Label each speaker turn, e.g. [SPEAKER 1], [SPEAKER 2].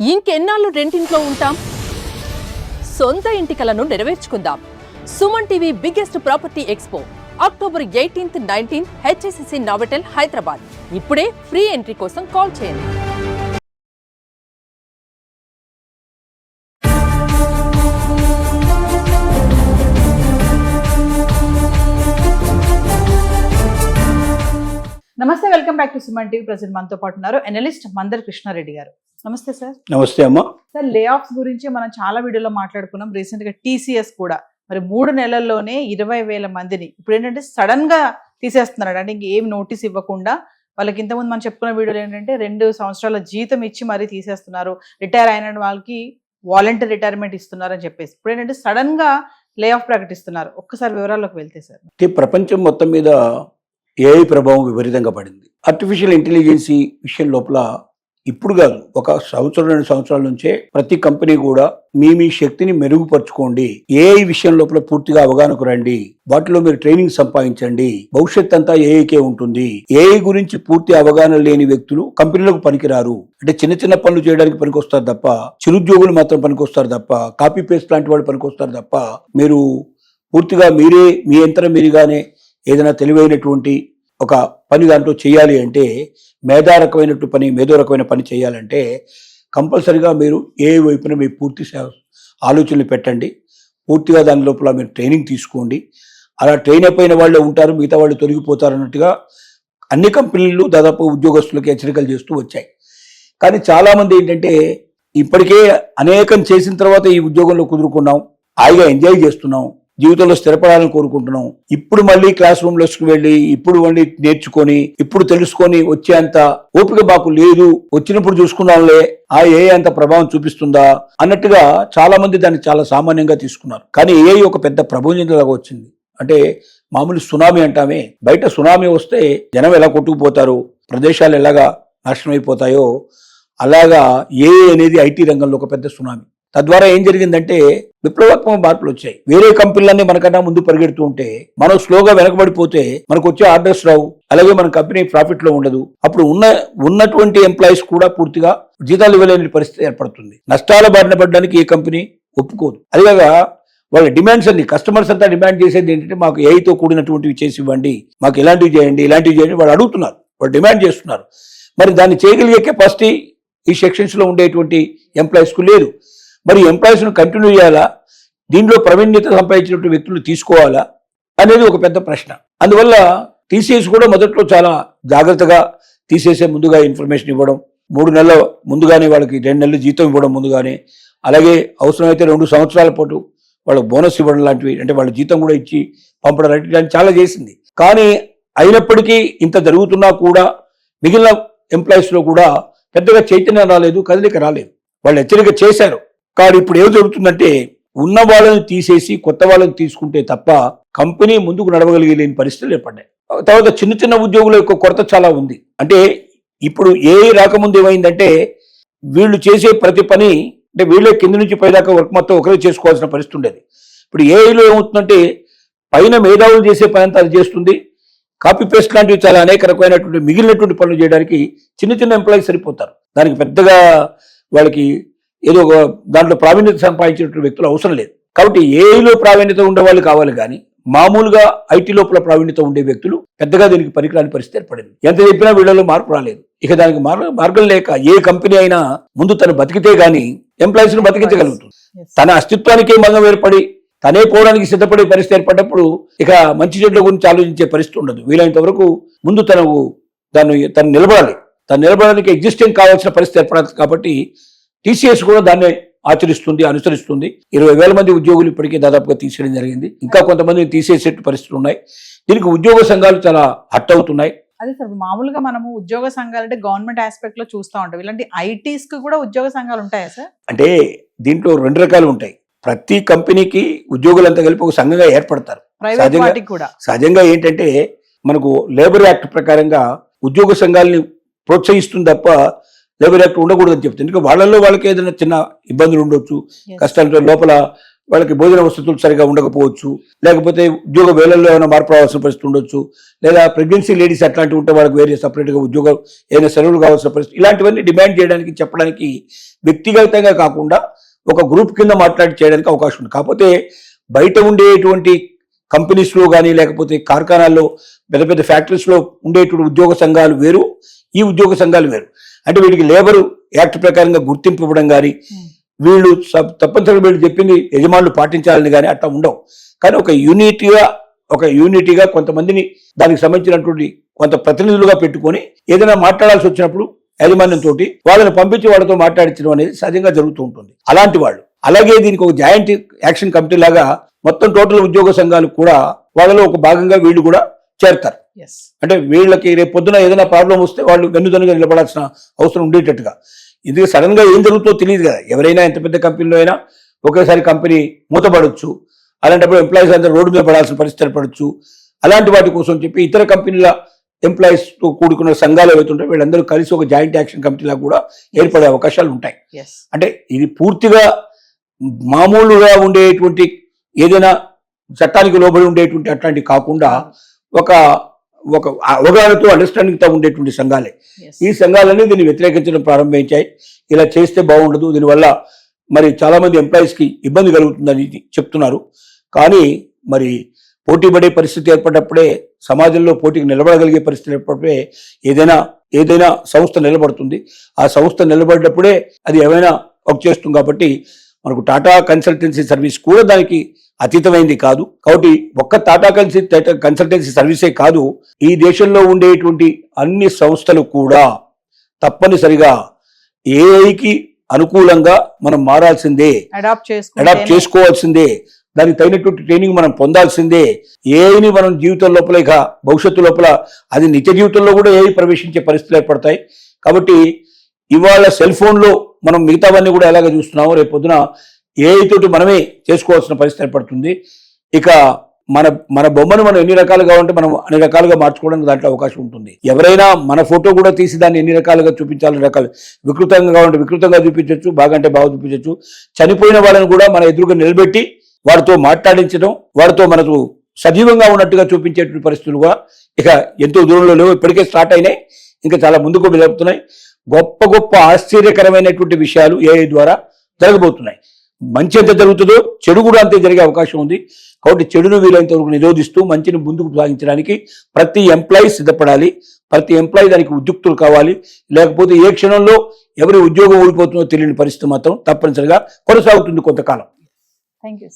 [SPEAKER 1] ఇంకెన్నాళ్ళు రెంటింట్లో ఉంటాం? సొంత ఇంటి కలను నెరవేర్చుకుందాం. Suman TV biggest property expo October 18th, 19th HSCC Novotel Hyderabad. ఇప్పుడే ఫ్రీ ఎంట్రీ కోసం కాల్ చేయండి.
[SPEAKER 2] నమస్తే, welcome back to Suman TV. Present మనతో పాటు ఉన్నారు ఎనలిస్ట్ మందర్ కృష్ణారెడ్డి గారు. నమస్తే సార్.
[SPEAKER 3] నమస్తే అమ్మా.
[SPEAKER 2] సార్, లే ఆఫ్స్ గురించి మనం చాలా వీడియోలో మాట్లాడుకున్నాం. రీసెంట్ గా TCS కూడా మరి 3 నెలల్లోనే 20,000 మందిని ఇప్పుడు ఏంటంటే సడన్ గా తీసేస్తున్నాడు. అంటే ఇంకేం నోటీస్ ఇవ్వకుండా వాళ్ళకి ఇంతకుముందు మనం చెప్పుకున్న వీడియోలు ఏంటంటే 2 సంవత్సరాల జీతం ఇచ్చి మరీ తీసేస్తున్నారు, రిటైర్ అయిన వాళ్ళకి వాలంటీర్ రిటైర్మెంట్ ఇస్తున్నారు అని చెప్పేసి ఇప్పుడు ఏంటంటే సడన్ గా లే ఆఫ్ ప్రకటిస్తున్నారు. ఒక్కసారి వివరాల్లోకి వెళ్తే సార్.
[SPEAKER 3] ప్రపంచం మొత్తం మీద AI ప్రభావం విపరీతంగా పడింది. ఆర్టిఫిషియల్ ఇంటెలిజెన్సీ విషయం లోపల ఇప్పుడు కాదు, 1 సంవత్సరం 2 సంవత్సరాల నుంచే ప్రతి కంపెనీ కూడా మీ శక్తిని మెరుగుపరచుకోండి, AI విషయం లోపల పూర్తిగా అవగాహనకు రండి, వాటిలో మీరు ట్రైనింగ్ సంపాదించండి, భవిష్యత్ అంతా AIకే ఉంటుంది. AI గురించి పూర్తి అవగాహన లేని వ్యక్తులు కంపెనీలకు పనికిరారు. అంటే చిన్న చిన్న పనులు చేయడానికి పనికొస్తారు తప్ప, చిరుద్యోగులు మాత్రం పనికొస్తారు తప్ప, కాపీ పేస్ట్ లాంటి వాళ్ళు పనికొస్తారు తప్ప, మీరు పూర్తిగా మీరే మీ యంత్రం మీరుగానే ఏదైనా తెలివైనటువంటి ఒక పని దాంట్లో చేయాలి అంటే, మేధోరకమైన పని చేయాలంటే కంపల్సరిగా మీరు ఏ వైపున మీ పూర్తి ఆలోచనలు పెట్టండి. పూర్తిగా దాని లోపల మీరు ట్రైనింగ్ తీసుకోండి. అలా ట్రైన్ అయిపోయిన వాళ్ళే ఉంటారు, మిగతా వాళ్ళు తొలగిపోతారు అన్నట్టుగా అన్ని కంపెనీలు దాదాపు ఉద్యోగస్తులకు హెచ్చరికలు చేస్తూ వచ్చాయి. కానీ చాలామంది ఏంటంటే ఇప్పటికే అనేకం చేసిన తర్వాత ఈ ఉద్యోగంలో కుదురుకున్నాం, హాయిగా ఎంజాయ్ చేస్తున్నాం, జీవితంలో స్థిరపడాలని కోరుకుంటున్నాం, ఇప్పుడు మళ్ళీ క్లాస్ రూమ్లోకి వెళ్ళి ఇప్పుడు మళ్ళీ నేర్చుకొని ఇప్పుడు తెలుసుకొని వచ్చేంత ఓపిక మాకు లేదు, వచ్చినప్పుడు చూసుకున్నాంలే, ఏ అంత ప్రభావం చూపిస్తుందా అన్నట్టుగా చాలా మంది దాన్ని చాలా సామాన్యంగా తీసుకున్నారు. కానీ ఒక పెద్ద ప్రపంచంలాగా వచ్చింది. అంటే మామూలు సునామీ అంటామే, బయట సునామీ వస్తే జనం ఎలా కొట్టుకుపోతారు, ప్రదేశాలు ఎలాగా నాశనం అయిపోతాయో అలాగా అనేది IT రంగంలో ఒక పెద్ద సునామీ. తద్వారా ఏం జరిగిందంటే విప్లవాత్మక మార్పులు వచ్చాయి. వేరే కంపెనీలన్నీ మనకన్నా ముందు పరిగెడుతూ ఉంటే మనం స్లోగా వెనకబడిపోతే మనకు వచ్చే ఆర్డర్స్ రావు, అలాగే మన కంపెనీ ప్రాఫిట్ లో ఉండదు. అప్పుడు ఉన్నటువంటి ఎంప్లాయీస్ కూడా పూర్తిగా జీతాలు ఇవ్వలేని పరిస్థితి ఏర్పడుతుంది. నష్టాల బారిన పడడానికి ఏ కంపెనీ ఒప్పుకోదు. అదేగా వాళ్ళ డిమాండ్స్ అన్ని కస్టమర్స్ అంతా డిమాండ్ చేసేది ఏంటంటే మాకు AIతో కూడినటువంటివి చేసి ఇవ్వండి, మాకు ఇలాంటివి చేయండి, ఇలాంటివి చేయండి వాళ్ళు అడుగుతున్నారు, వాళ్ళు డిమాండ్ చేస్తున్నారు. మరి దాన్ని చేయగలిగే కెపాసిటీ ఈ సెక్షన్స్ లో ఉండేటువంటి ఎంప్లాయీస్ కు లేదు. మరి ఎంప్లాయీస్ ను కంటిన్యూ చేయాలా, దీనిలో ప్రావీణ్యత సంపాదించినటువంటి వ్యక్తులు తీసుకోవాలా అనేది ఒక పెద్ద ప్రశ్న. అందువల్ల TCS కూడా మొదట్లో చాలా జాగ్రత్తగా తీసేసే ముందుగా ఇన్ఫర్మేషన్ ఇవ్వడం, 3 నెలల ముందుగానే వాళ్ళకి 2 నెలలు జీతం ఇవ్వడం ముందుగానే, అలాగే అవసరమైతే 2 సంవత్సరాల పాటు వాళ్ళకి బోనస్ ఇవ్వడం లాంటివి, అంటే వాళ్ళ జీతం కూడా ఇచ్చి పంపడం లాంటివి చాలా చేసింది. కానీ అయినప్పటికీ ఇంత జరుగుతున్నా కూడా మిగిలిన ఎంప్లాయీస్ లో కూడా పెద్దగా చైతన్యం రాలేదు, కదలిక రాలేదు. వాళ్ళు హెచ్చరిక చేశారు. కానీ ఇప్పుడు ఏం జరుగుతుందంటే ఉన్న వాళ్ళని తీసేసి కొత్త వాళ్ళని తీసుకుంటే తప్ప కంపెనీ ముందుకు నడవగలిగలేని పరిస్థితులు ఏర్పడ్డాయి. తర్వాత చిన్న చిన్న ఉద్యోగుల యొక్క కొరత చాలా ఉంది. అంటే ఇప్పుడు రాకముందు ఏమైందంటే వీళ్ళు చేసే ప్రతి పని అంటే వీళ్ళే కింద నుంచి పైదాకా వర్క్ మొత్తం ఒకరే చేసుకోవాల్సిన పరిస్థితి ఉండేది. ఇప్పుడు AIలో ఏమవుతుందంటే పైన మేధావులు చేసే పని అంతా అది చేస్తుంది, కాపీ పేస్ట్ లాంటివి చాలా అనేక రకమైనటువంటి మిగిలినటువంటి పనులు చేయడానికి చిన్న చిన్న ఎంప్లాయీస్ సరిపోతారు. దానికి పెద్దగా వాళ్ళకి ఏదో దాంట్లో ప్రావీణ్యత సంపాదించినటువంటి వ్యక్తులు అవసరం లేదు. కాబట్టి AIలో ప్రావీణ్యత ఉండే వాళ్ళు కావాలి, కానీ మామూలుగా IT లోపల ప్రావీణ్యత ఉండే వ్యక్తులు పెద్దగా దీనికి పనికిరాని పరిస్థితి ఏర్పడింది. ఎంత చెప్పినా వీళ్ళలో మార్పు రాలేదు. ఇక దానికి మార్గం లేక ఏ కంపెనీ అయినా ముందు తను బతికితే గానీ ఎంప్లాయీస్ ను బతికించగలుగుతుంది. తన అస్తిత్వానికే భంగం ఏర్పడి తనే పోవడానికి సిద్ధపడే పరిస్థితి ఏర్పడ్డప్పుడు ఇక మంచి చెడ్ల గురించి ఆలోచించే పరిస్థితి ఉండదు. వీలైనంత వరకు ముందు తను నిలబడాలి. తను నిలబడడానికి ఎగ్జిస్టింగ్ కావాల్సిన పరిస్థితి ఏర్పడదు. కాబట్టి TCS కూడా దాన్ని అనుసరిస్తుంది. 20,000 మంది ఉద్యోగులు ఇప్పటికే దాదాపుగా తీసేయడం జరిగింది. ఇంకా కొంతమంది తీసేసే పరిస్థితులు ఉన్నాయి. దీనికి ఉద్యోగ సంఘాలు చాలా హట్ అవుతున్నాయి.
[SPEAKER 2] అదే సార్, మామూలుగా మనము ఉద్యోగ సంఘాలు అంటే గవర్నమెంట్ ఆస్పెక్ట్ లో చూస్తూ ఉంటాం. ఇలాంటి ITs కు కూడా ఉద్యోగ సంఘాలు ఉంటాయా సార్?
[SPEAKER 3] అంటే దీంట్లో 2 రకాలు ఉంటాయి. ప్రతి కంపెనీకి ఉద్యోగులంతా కలిపి ఒక సంఘంగా ఏర్పడతారు. సహజంగా ఏంటంటే మనకు లేబర్ యాక్ట్ ప్రకారంగా ఉద్యోగ సంఘాలని ప్రోత్సహిస్తుంది తప్ప లేబర్ యాక్ట్ ఉండకూడదని చెప్తుంది. ఎందుకంటే వాళ్ళకి ఏదైనా చిన్న ఇబ్బందులు ఉండొచ్చు, కష్టాలతో లోపల వాళ్ళకి భోజన వసతులు సరిగా ఉండకపోవచ్చు, లేకపోతే ఉద్యోగ వేళల్లో ఏమైనా మార్పు రావాల్సిన పరిస్థితి ఉండొచ్చు, లేదా ప్రెగ్నెన్సీ లేడీస్ అట్లాంటివి ఉంటే వాళ్ళకి వేరే సపరేట్గా ఉద్యోగం ఏదైనా సెలవులు కావాల్సిన పరిస్థితి, ఇలాంటివన్నీ డిమాండ్ చేయడానికి చెప్పడానికి వ్యక్తిగతంగా కాకుండా ఒక గ్రూప్ కింద మాట్లాడి చేయడానికి అవకాశం ఉంది. కాకపోతే బయట ఉండేటువంటి కంపెనీస్లో కానీ లేకపోతే కార్ఖానాల్లో పెద్ద పెద్ద ఫ్యాక్టరీస్లో ఉండేటువంటి ఉద్యోగ సంఘాలు వేరు, ఈ ఉద్యోగ సంఘాలు వేరు. అంటే వీటికి లేబర్ యాక్ట్ ప్రకారంగా గుర్తింపు ఇవ్వడం కానీ వీళ్ళు తప్పనిసరిగా వీళ్ళు చెప్పింది యజమానులు పాటించాలని కానీ అట్లా ఉండవు. కానీ ఒక యూనిటీగా కొంతమందిని దానికి సంబంధించినటువంటి కొంత ప్రతినిధులుగా పెట్టుకొని ఏదైనా మాట్లాడాల్సి వచ్చినప్పుడు యాజమాన్యంతో వాళ్ళని పంపించి వాళ్ళతో మాట్లాడించడం అనేది సహజంగా జరుగుతూ ఉంటుంది. అలాంటి వాళ్ళు అలాగే దీనికి ఒక జాయింట్ యాక్షన్ కమిటీ లాగా మొత్తం టోటల్ ఉద్యోగ సంఘాలు కూడా వాళ్ళలో ఒక భాగంగా వీళ్ళు కూడా చేరతారు. అంటే వీళ్ళకి రేపు పొద్దున ఏదైనా ప్రాబ్లం వస్తే వాళ్ళు వెన్నుదన్నుగా నిలబడాల్సిన అవసరం ఉండేటట్టుగా. ఇది సడన్ గా ఏం జరుగుతుందో తెలియదు కదా. ఎవరైనా ఎంత పెద్ద కంపెనీలో అయినా ఒకేసారి కంపెనీ మూతపడవచ్చు. అలాంటప్పుడు ఎంప్లాయీస్ అందరూ రోడ్డు మీద పడాల్సిన పరిస్థితి ఏర్పడవచ్చు. అలాంటి వాటి కోసం చెప్పి ఇతర కంపెనీల ఎంప్లాయీస్ తో కూడుకున్న సంఘాలు ఏవైతుంటాయి వీళ్ళందరూ కలిసి ఒక జాయింట్ యాక్షన్ కమిటీలా కూడా ఏర్పడే అవకాశాలు ఉంటాయి. అంటే ఇది పూర్తిగా మామూలుగా ఉండేటువంటి ఏదైనా చట్టానికి లోబడి ఉండేటువంటి అట్లాంటివి కాకుండా ఒక అవగాహనతో అండర్స్టాండింగ్ తో ఉండేటువంటి సంఘాలే. ఈ సంఘాలన్నీ దీన్ని వ్యతిరేకించడం ప్రారంభించాయి. ఇలా చేస్తే బాగుండదు, దీనివల్ల మరి చాలా మంది ఎంప్లాయీస్ కి ఇబ్బంది కలుగుతుందని చెప్తున్నారు. కానీ మరి పోటీ పడే పరిస్థితి ఏర్పడినప్పుడే, సమాజంలో పోటీకి నిలబడగలిగే పరిస్థితి ఏర్పడినప్పుడే ఏదైనా సంస్థ నిలబడుతుంది. ఆ సంస్థ నిలబడినప్పుడే అది ఏమైనా వర్క్ చేస్తుంది. కాబట్టి మనకు టాటా కన్సల్టెన్సీ సర్వీస్ కూడా దానికి అతీతమైంది కాదు. కాబట్టి ఒక్క టాటా కన్సల్టెన్సీ సర్వీసే కాదు, ఈ దేశంలో ఉండేటువంటి అన్ని సంస్థలు కూడా తప్పనిసరిగా ఏఐకి అనుకూలంగా మనం మారాల్సిందే, అడాప్ట్ చేసుకోవాల్సిందే, దానికి తగినటువంటి ట్రైనింగ్ మనం పొందాల్సిందే. ఏఐని మనం జీవితం లోపల ఇక భవిష్యత్తు లోపల అది నిత్య జీవితంలో కూడా ఏఐ ప్రవేశించే పరిస్థితులు ఏర్పడతాయి. కాబట్టి ఇవాళ సెల్ ఫోన్లో మనం మిగతావన్నీ కూడా ఎలాగ చూస్తున్నామో రేపు పొద్దున ఏఐ తోటి మనమే చేసుకోవాల్సిన పరిస్థితి ఏర్పడుతుంది. ఇక మన బొమ్మను మనం ఎన్ని రకాలుగా ఉంటే మనం అన్ని రకాలుగా మార్చుకోవడానికి దాంట్లో అవకాశం ఉంటుంది. ఎవరైనా మన ఫోటో కూడా తీసి దాన్ని ఎన్ని రకాలుగా చూపించాలని వికృతంగా ఉంటే వికృతంగా చూపించవచ్చు, బాగా అంటే బాగా చూపించవచ్చు. చనిపోయిన వాళ్ళని కూడా మన ఎదురుగా నిలబెట్టి వారితో మాట్లాడించడం, వారితో మనకు సజీవంగా ఉన్నట్టుగా చూపించేటువంటి పరిస్థితులుగా ఇక ఎంతో దూరంలో లేవు, ఇప్పటికే స్టార్ట్ అయినాయి, ఇంకా చాలా ముందుకు వెళ్తున్నాయి. గొప్ప గొప్ప ఆశ్చర్యకరమైనటువంటి విషయాలు ఏఐ ద్వారా జరగబోతున్నాయి. మంచి ఎంత జరుగుతుందో చెడు కూడా అంతే జరిగే అవకాశం ఉంది. కాబట్టి చెడును వీలైనంత వరకు నిరోధిస్తూ మంచిని ముందుకు సాగించడానికి ప్రతి ఎంప్లాయీ సిద్ధపడాలి. ప్రతి ఎంప్లాయీ దానికి ఉద్యుక్తులు కావాలి. లేకపోతే ఏ క్షణంలో ఎవరి ఉద్యోగం ఊడిపోతుందో తెలియని పరిస్థితి మాత్రం తప్పనిసరిగా కొనసాగుతుంది కొంతకాలం.
[SPEAKER 2] Thank you.